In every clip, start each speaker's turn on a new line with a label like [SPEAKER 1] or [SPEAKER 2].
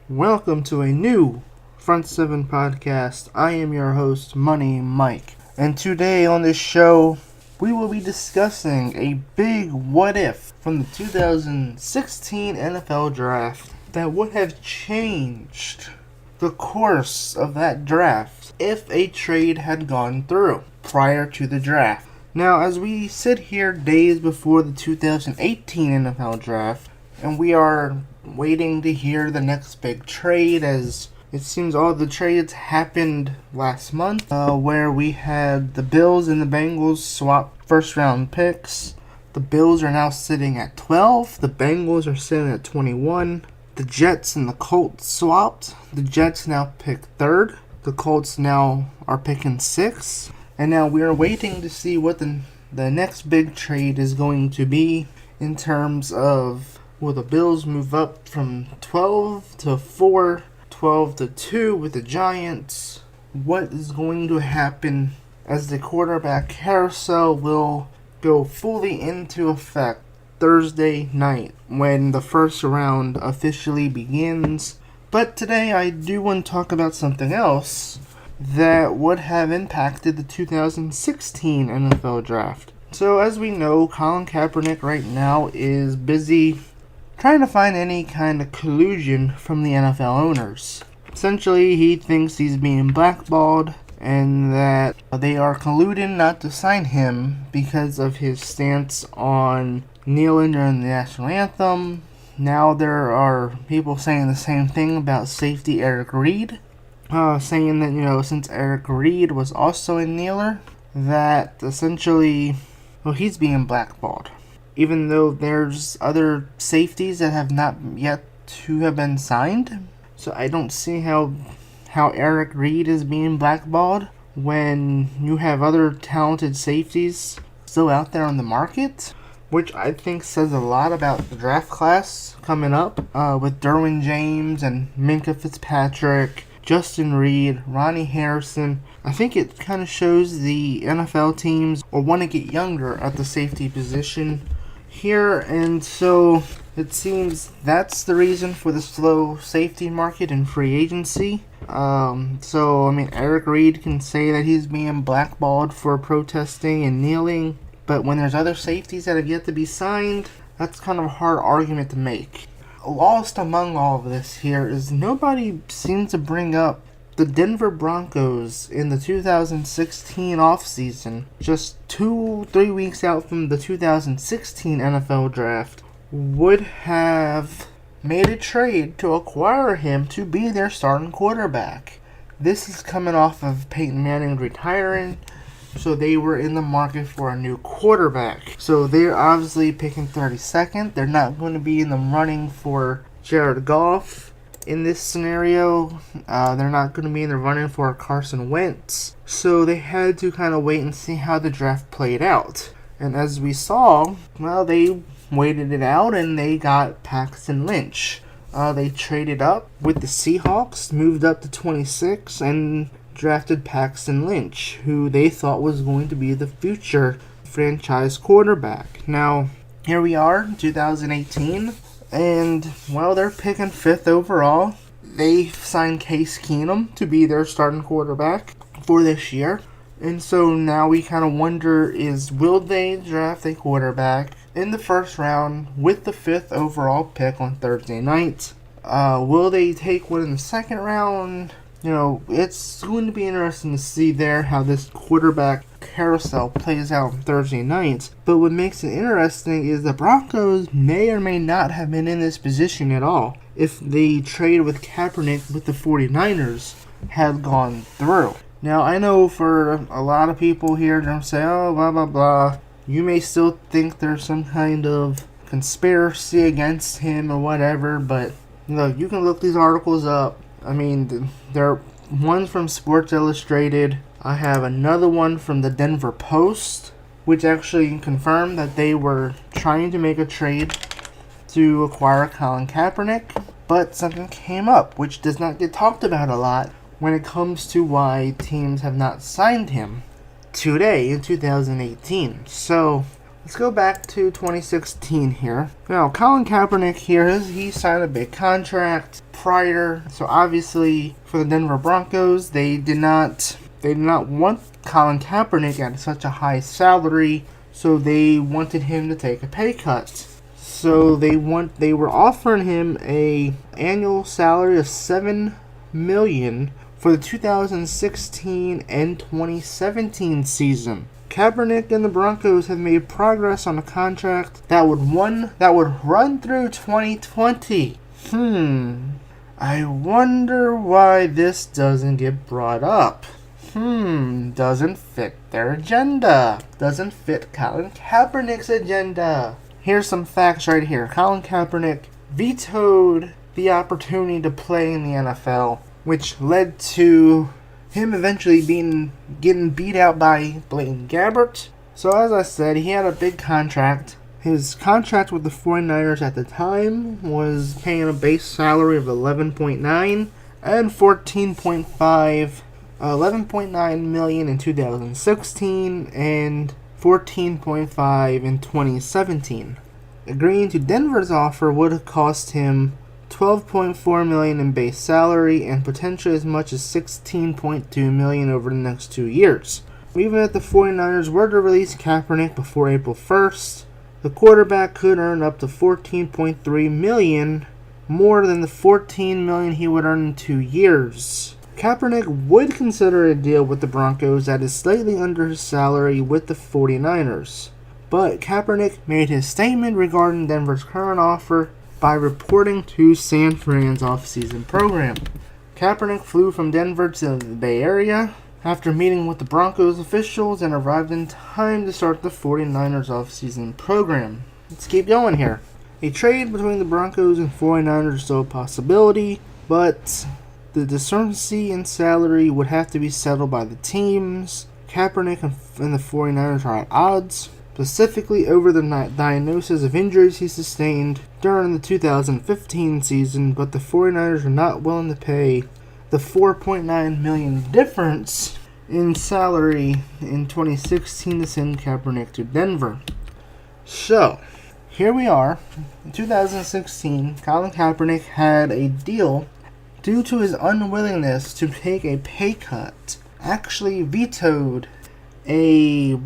[SPEAKER 1] Welcome to a new Front 7 podcast. I am your host, Money Mike. And today on this show, we will be discussing a big what if from the 2016 NFL Draft that would have changed the course of that draft if a trade had gone through prior to the draft. Now, as we sit here days before the 2018 NFL Draft, and we are waiting to hear the next big trade, as it seems all the trades happened last month, where we had the Bills and the Bengals swap first round picks. The Bills are now sitting at 12. The Bengals are sitting at 21. The Jets and the Colts swapped. The Jets now pick third. The Colts now are picking 6. And now we are waiting to see what the next big trade is going to be in terms of, will the Bills move up from 12 to 4, 12 to 2 with the Giants? What is going to happen as the quarterback carousel will go fully into effect Thursday night when the first round officially begins? But today I do want to talk about something else that would have impacted the 2016 NFL Draft. So as we know, Colin Kaepernick right now is busy trying to find any kind of collusion from the NFL owners. Essentially, he thinks he's being blackballed and that they are colluding not to sign him because of his stance on kneeling during the national anthem. Now there are people saying the same thing about safety Eric Reid, saying that, since Eric Reid was also a kneeler, that essentially, he's being blackballed. Even though there's other safeties that have not yet to have been signed. So I don't see how Eric Reid is being blackballed when you have other talented safeties still out there on the market, which I think says a lot about the draft class coming up, with Derwin James and Minkah Fitzpatrick, Justin Reed, Ronnie Harrison. I think it kind of shows the NFL teams want to get younger at the safety position here, and so it seems that's the reason for the slow safety market and free agency. Eric Reid can say that he's being blackballed for protesting and kneeling, but when there's other safeties that have yet to be signed, that's kind of a hard argument to make. Lost among all of this here is nobody seems to bring up the Denver Broncos in the 2016 offseason, just 2-3 weeks out from the 2016 NFL Draft, would have made a trade to acquire him to be their starting quarterback. This is coming off of Peyton Manning retiring, so they were in the market for a new quarterback. So they're obviously picking 32nd. They're not going to be in the running for Jared Goff in this scenario. They're not going to be in the running for Carson Wentz. So they had to kind of wait and see how the draft played out. And as we saw, they waited it out and they got Paxton Lynch. They traded up with the Seahawks, moved up to 26, and drafted Paxton Lynch, who they thought was going to be the future franchise quarterback. Now, here we are, 2018, and, they're picking 5th overall. They signed Case Keenum to be their starting quarterback for this year. And so now we kind of wonder will they draft a quarterback in the first round with the 5th overall pick on Thursday night? Will they take one in the second round? It's going to be interesting to see there how this quarterback carousel plays out on Thursday night. But what makes it interesting is the Broncos may or may not have been in this position at all if the trade with Kaepernick with the 49ers had gone through. Now, I know for a lot of people here, they'll say, oh, blah, blah, blah. You may still think there's some kind of conspiracy against him or whatever, but you can look these articles up. There are ones from Sports Illustrated. I have another one from the Denver Post, which actually confirmed that they were trying to make a trade to acquire Colin Kaepernick, but something came up, which does not get talked about a lot when it comes to why teams have not signed him today in 2018. So, let's go back to 2016 here. Now, Colin Kaepernick here, he signed a big contract prior, so obviously for the Denver Broncos, they did not want Colin Kaepernick at such a high salary, so they wanted him to take a pay cut. So they were offering him a annual salary of $7 million for the 2016 and 2017 season. Kaepernick and the Broncos have made progress on a contract that would run through 2020. I wonder why this doesn't get brought up. Doesn't fit their agenda. Doesn't fit Colin Kaepernick's agenda. Here's some facts right here. Colin Kaepernick vetoed the opportunity to play in the NFL, which led to him eventually getting beat out by Blaine Gabbert. So as I said, he had a big contract. His contract with the 49ers at the time was paying a base salary of $11.9 and $11.9 million in 2016 and $14.5 in 2017. Agreeing to Denver's offer would have cost him $12.4 million in base salary and potentially as much as $16.2 million over the next 2 years. Even if the 49ers were to release Kaepernick before April 1st, the quarterback could earn up to $14.3 million, more than the $14 million he would earn in 2 years. Kaepernick would consider a deal with the Broncos that is slightly under his salary with the 49ers. But Kaepernick made his statement regarding Denver's current offer by reporting to San Fran's offseason program. Kaepernick flew from Denver to the Bay Area after meeting with the Broncos officials and arrived in time to start the 49ers offseason program. Let's keep going here. A trade between the Broncos and 49ers is still a possibility, but the discrepancy in salary would have to be settled by the teams. Kaepernick and the 49ers are at odds, specifically over the diagnosis of injuries he sustained during the 2015 season, but the 49ers are not willing to pay the $4.9 million difference in salary in 2016 to send Kaepernick to Denver. So, here we are. In 2016, Colin Kaepernick had a deal due to his unwillingness to take a pay cut, actually vetoed a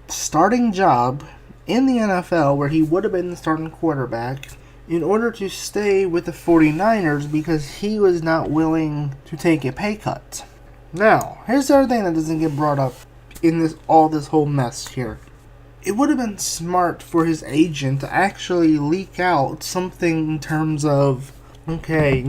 [SPEAKER 1] starting job in the NFL where he would have been the starting quarterback in order to stay with the 49ers because he was not willing to take a pay cut. Now, here's the other thing that doesn't get brought up in this whole mess here. It would have been smart for his agent to actually leak out something in terms of, okay,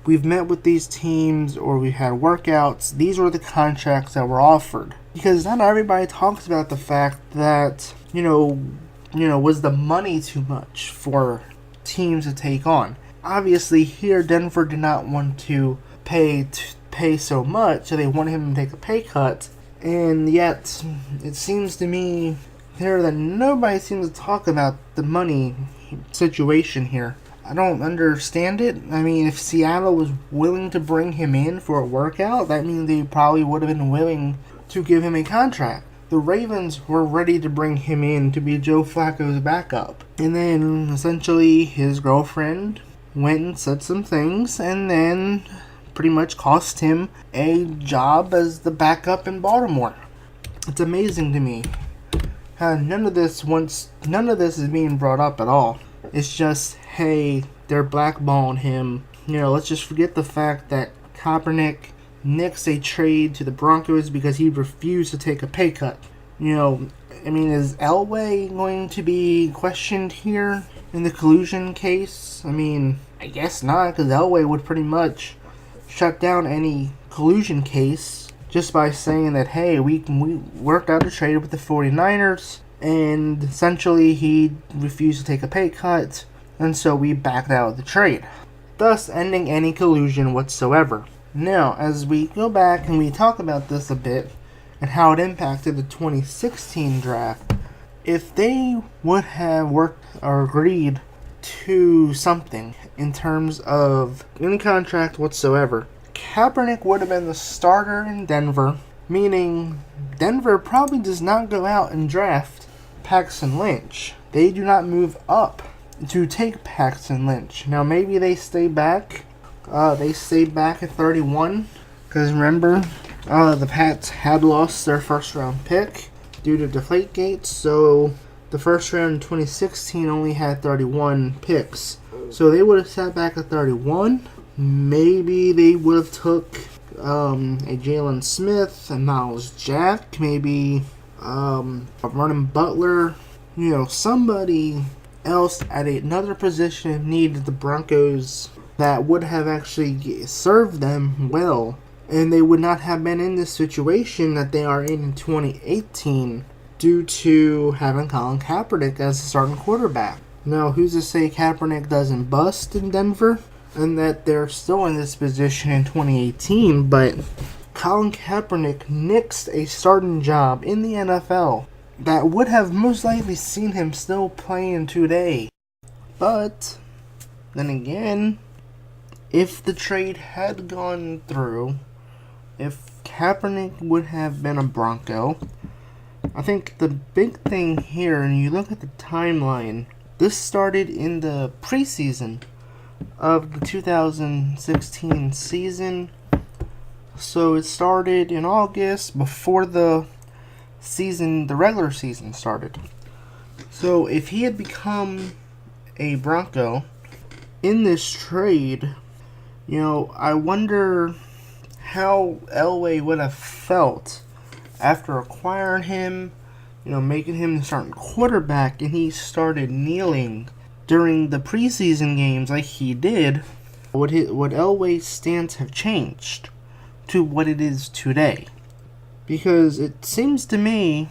[SPEAKER 1] we've met with these teams or we had workouts. These were the contracts that were offered. Because not everybody talks about the fact that, was the money too much for teams to take on. Obviously, here Denver did not want to pay so much, so they wanted him to take a pay cut. And yet, it seems to me there that nobody seems to talk about the money situation here. I don't understand it. I mean, if Seattle was willing to bring him in for a workout, that means they probably would have been willing to give him a contract. The Ravens were ready to bring him in to be Joe Flacco's backup. And then, essentially, his girlfriend went and said some things, and then pretty much cost him a job as the backup in Baltimore. It's amazing to me. None of this is being brought up at all. It's just, hey, they're blackballing him. Let's just forget the fact that Kaepernick nixed a trade to the Broncos because he refused to take a pay cut. Is Elway going to be questioned here in the collusion case? I guess not, because Elway would pretty much shut down any collusion case just by saying that, hey, we worked out a trade with the 49ers, and essentially he refused to take a pay cut, and so we backed out of the trade, thus ending any collusion whatsoever. Now, as we go back and we talk about this a bit and how it impacted the 2016 draft, if they would have worked or agreed to something in terms of any contract whatsoever, Kaepernick would have been the starter in Denver, meaning Denver probably does not go out and draft Paxton Lynch. They do not move up to take Paxton Lynch. Now maybe they stay back. They stay back at 31. Because remember, the Pats had lost their first round pick due to Deflategate. So the first round in 2016 only had 31 picks. So they would have sat back at 31. Maybe they would have took a Jalen Smith, a Miles Jack, maybe a Vernon Butler, somebody else at another position of need of the Broncos that would have actually served them well, and they would not have been in this situation that they are in 2018 due to having Colin Kaepernick as the starting quarterback. Now, who's to say Kaepernick doesn't bust in Denver and that they're still in this position in 2018, but Colin Kaepernick nixed a starting job in the NFL that would have most likely seen him still playing today. But then again, if the trade had gone through, if Kaepernick would have been a Bronco, I think the big thing here, and you look at the timeline, this started in the preseason of the 2016 season. So it started in August before the regular season started. So if he had become a Bronco in this trade, I wonder how Elway would have felt after acquiring him, making him the starting quarterback, and he started kneeling during the preseason games like he did. Would Elway's stance have changed to what it is today? Because it seems to me,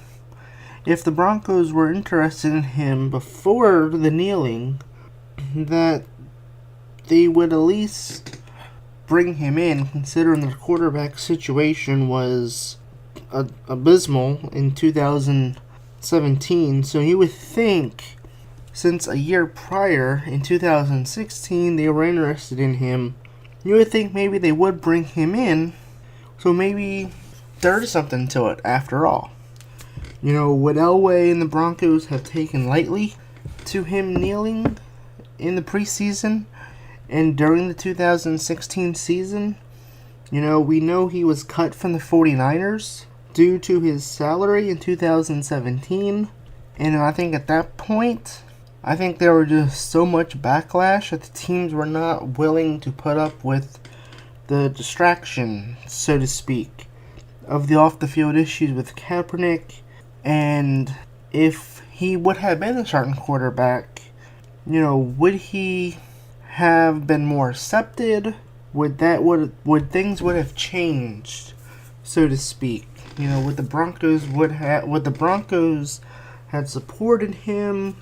[SPEAKER 1] if the Broncos were interested in him before the kneeling, that they would at least bring him in, considering the quarterback situation was abysmal in 2017. So you would think, since a year prior, in 2016, they were interested in him, you would think maybe they would bring him in. So maybe there's something to it after all. Would Elway and the Broncos have taken lightly to him kneeling in the preseason and during the 2016 season? We know he was cut from the 49ers due to his salary in 2017. And I think at that point, there was just so much backlash that the teams were not willing to put up with the distraction, so to speak, of the off-the-field issues with Kaepernick. And if he would have been the starting quarterback, would he have been more accepted? Would things would have changed, so to speak? Would the Broncos had supported him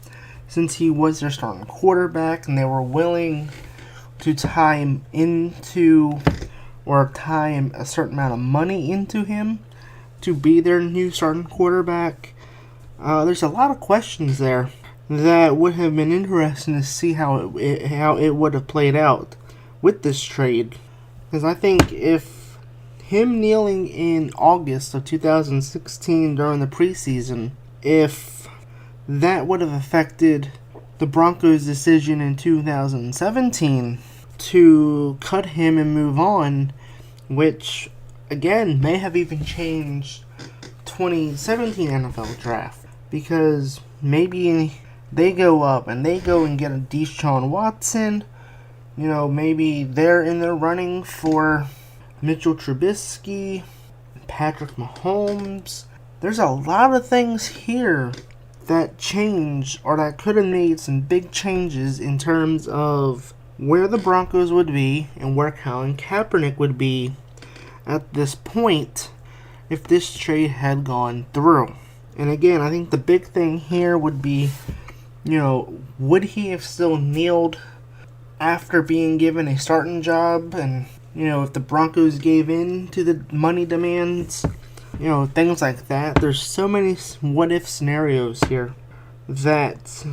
[SPEAKER 1] since he was their starting quarterback, and they were willing to tie him a certain amount of money into him to be their new starting quarterback? There's a lot of questions there that would have been interesting to see how it would have played out with this trade. Because I think if him kneeling in August of 2016 during the preseason, if that would have affected the Broncos' decision in 2017 to cut him and move on, which again may have even changed 2017 NFL draft, because maybe they go up and they go and get a Deshaun Watson. Maybe they're in the running for Mitchell Trubisky, Patrick Mahomes. There's a lot of things here that change, or that could have made some big changes in terms of where the Broncos would be and where Colin Kaepernick would be at this point if this trade had gone through. And again, I think the big thing here would be, would he have still kneeled after being given a starting job? And, if the Broncos gave in to the money demands, things like that. There's so many what-if scenarios here that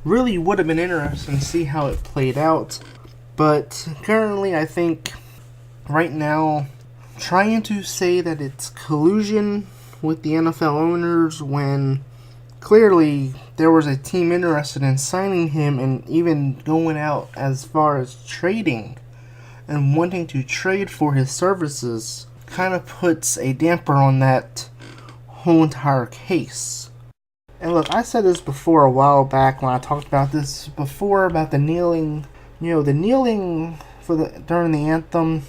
[SPEAKER 1] really would have been interesting to see how it played out. But currently, I think right now, trying to say that it's collusion with the NFL owners when clearly there was a team interested in signing him and even going out as far as trading and wanting to trade for his services. Kind of puts a damper on that whole entire case. And look, I said this before a while back when I talked about this before about the kneeling. The kneeling during the anthem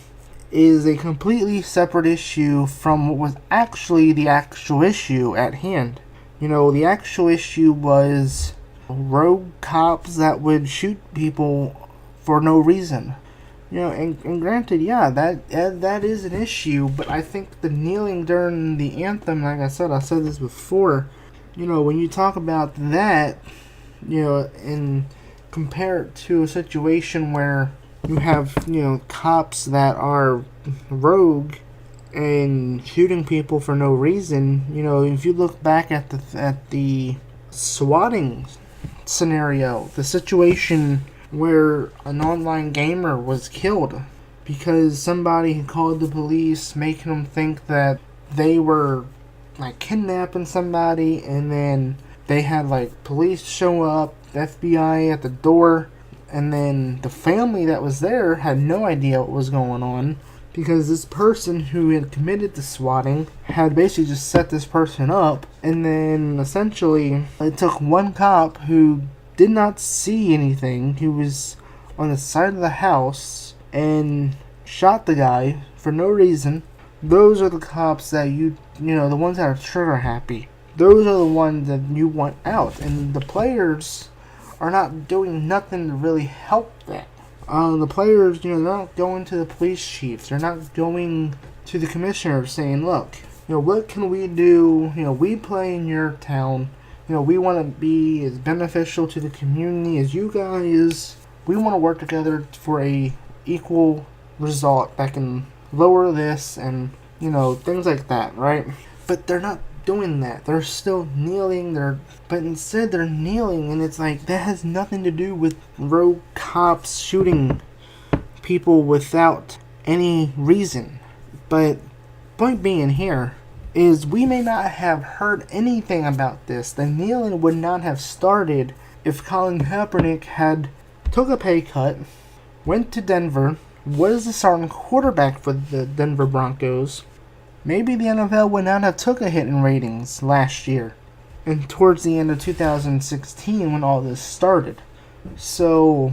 [SPEAKER 1] is a completely separate issue from what was actually the actual issue at hand. The actual issue was rogue cops that would shoot people for no reason. And granted, yeah, that is an issue, but I think the kneeling during the anthem, like I said this before, when you talk about that, and compare it to a situation where you have, cops that are rogue and shooting people for no reason, if you look back at the swatting scenario, the situation where an online gamer was killed because somebody had called the police, making them think that they were kidnapping somebody, and then they had police show up, FBI at the door, and then the family that was there had no idea what was going on because this person who had committed the swatting had basically just set this person up, and then essentially it took one cop who did not see anything, who was on the side of the house, and shot the guy for no reason. Those are the cops that the ones that are trigger happy. Those are the ones that you want out, and the players are not doing nothing to really help that. The players, they're not going to the police chiefs. They're not going to the commissioner saying, look, what can we do? We play in your town. We want to be as beneficial to the community as you guys. We want to work together for a equal result that can lower this and, things like that, right? But they're not doing that. They're still kneeling. But instead they're kneeling, and it's that has nothing to do with rogue cops shooting people without any reason. But point being here is we may not have heard anything about this. The kneeling would not have started if Colin Kaepernick had took a pay cut, went to Denver, was the starting quarterback for the Denver Broncos. Maybe the NFL would not have took a hit in ratings last year and towards the end of 2016 when all this started. So,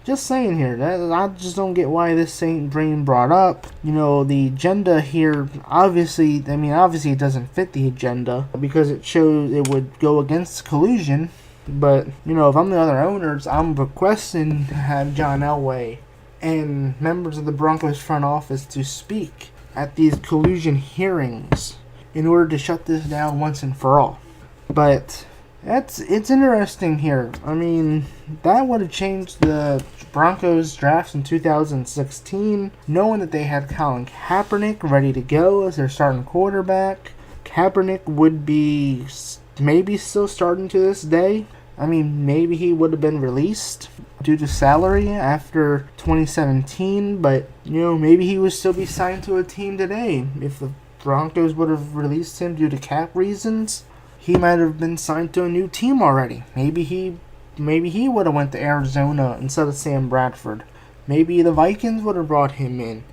[SPEAKER 1] just saying here, I just don't get why this ain't being brought up. The agenda here, obviously it doesn't fit the agenda because it shows it would go against collusion. But, if I'm the other owners, I'm requesting to have John Elway and members of the Broncos front office to speak at these collusion hearings in order to shut this down once and for all. But it's interesting here. That would have changed the Broncos drafts in 2016, knowing that they had Colin Kaepernick ready to go as their starting quarterback. Kaepernick would be maybe still starting to this day. Maybe he would have been released due to salary after 2017, but, maybe he would still be signed to a team today. If the Broncos would have released him due to cap reasons, he might have been signed to a new team already. Maybe he would have went to Arizona instead of Sam Bradford. Maybe the Vikings would have brought him in,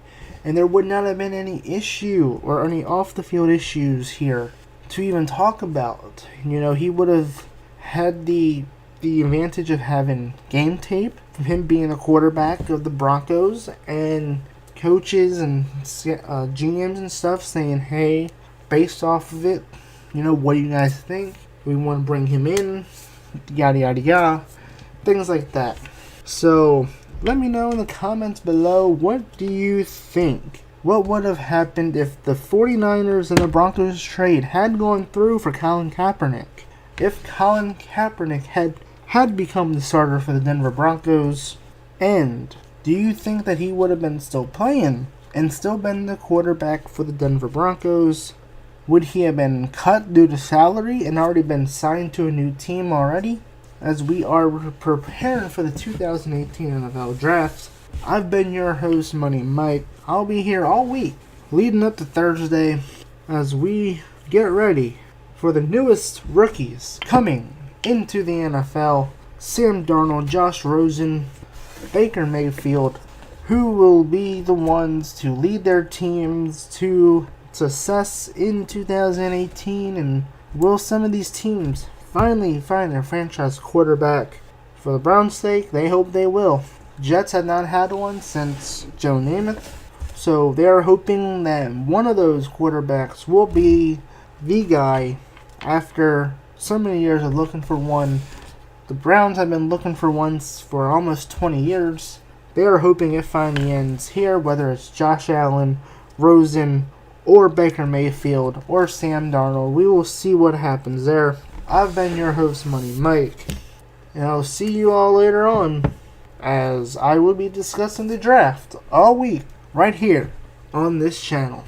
[SPEAKER 1] and there would not have been any issue or any off-the-field issues here to even talk about. He would have had the advantage of having game tape from him being the quarterback of the Broncos and coaches and GMs and stuff saying, hey, based off of it, what do you guys think? We want to bring him in, yada yada yada, things like that. So let me know in the comments below, what do you think? What would have happened if the 49ers and the Broncos trade had gone through for Colin Kaepernick? If Colin Kaepernick had become the starter for the Denver Broncos, and do you think that he would have been still playing and still been the quarterback for the Denver Broncos? Would he have been cut due to salary and already been signed to a new team already? As we are preparing for the 2018 NFL Draft, I've been your host, Money Mike. I'll be here all week leading up to Thursday as we get ready for the newest rookies coming into the NFL, Sam Darnold, Josh Rosen, Baker Mayfield, who will be the ones to lead their teams to success in 2018, and will some of these teams finally find their franchise quarterback? For the Browns' sake, they hope they will. Jets have not had one since Joe Namath, so they are hoping that one of those quarterbacks will be the guy after so many years of looking for one. The Browns have been looking for one for almost 20 years. They are hoping it finally ends here, whether it's Josh Allen, Rosen, or Baker Mayfield, or Sam Darnold. We will see what happens there. I've been your host, Money Mike, and I'll see you all later on, as I will be discussing the draft all week right here on this channel.